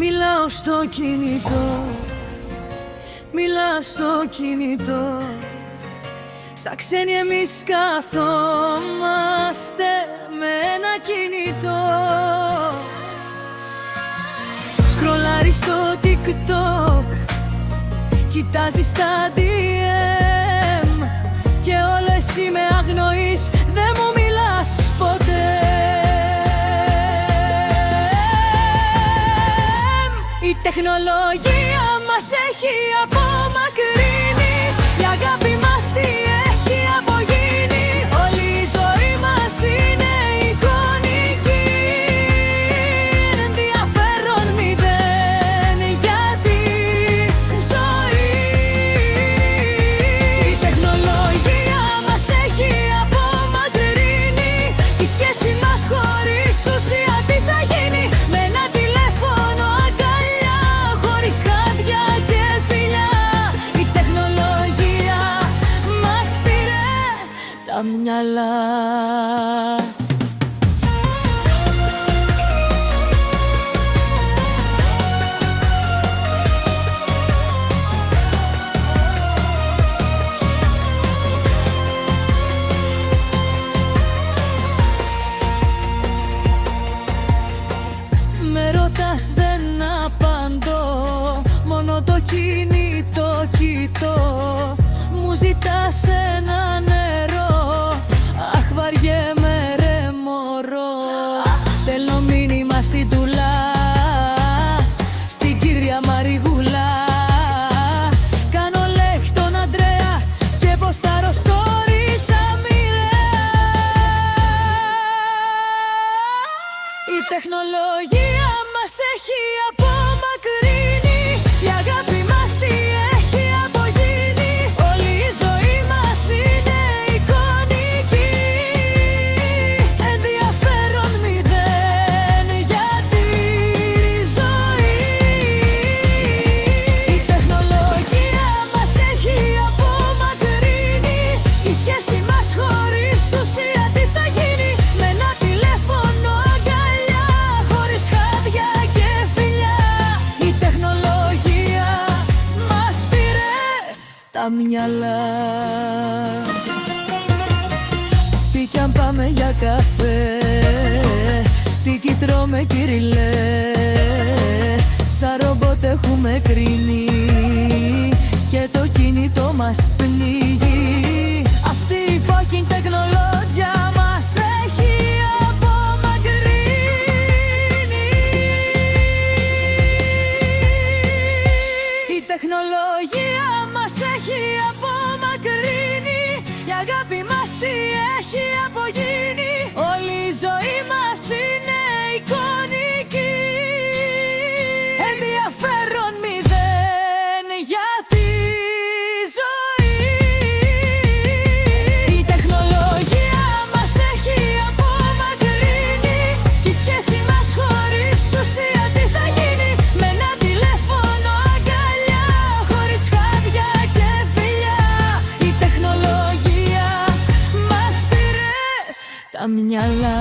Μιλάω στο κινητό, μιλάω στο κινητό. Σαν ξένοι εμείς καθόμαστε με ένα κινητό. Σκρολάρεις στο TikTok, κοιτάζεις τα DM και όλο εσύ με αγνοείς, δεν μου μιλάς ποτέ. Η τεχνολογία μας έχει απομακρύνει, η αγάπη μας τι έχει απογίνει. Όλη η ζωή μας είναι εικονική, ενδιαφέρον μηδέν για τη ζωή. Η τεχνολογία μας έχει απομακρύνει, η σχέση μας χωρίς ουσία τι θα γίνει. Με ένα τηλέφωνο αγκαλιά, χωρίς χάδια και φιλιά. Η τεχνολογία μας πήρε τα μυαλά. Με ρωτάς δεν απαντώ, μόνο το κινητό κοιτώ. Μου ζητάς ένα νερό, αχ βαριέμαι ρε μωρό. Στέλνω μήνυμα στην Τουλά, στην κυρία Μαριγούλα. Κάνω like τον Αντρέα και ποστάρω stories αμοιραία. Η τεχνολογία μας έχει απομακρύνει, η αγάπη μας τι έχει απογίνει. Όλη η ζωή μας είναι εικονική, ενδιαφέρον μηδέν για τη ζωή. Η τεχνολογία μας έχει απομακρύνει, η σχέση μας χωρίς ουσία τι θα γίνει. Με ένα τηλέφωνο αγκαλιά, χωρίς χάδια και φιλιά. Η τεχνολογία μας πήρε τα μυαλά. Τι κι αν πάμε για καφέ, τι κι τρώμε κυριλέ. Σαν ρομπότ έχουμε κρίνει και το κινητό μας πνίγει. Αυτή η fucking τεχνολογία μας έχει απομακρύνει. Η τεχνολογία μας έχει απομακρύνει, η αγάπη μας τι έχει απογίνει. Όλη η ζωή μας είναι εικονική, ενδιαφέρον μηδέν για τη ζωή. Η τεχνολογία μας έχει απομακρύνει, η σχέση μας χωρίς ουσία τι θα γίνει. Με ένα τηλέφωνο αγκαλιά, χωρίς χάδια και φιλιά. Η τεχνολογία μας πήρε τα μυαλά.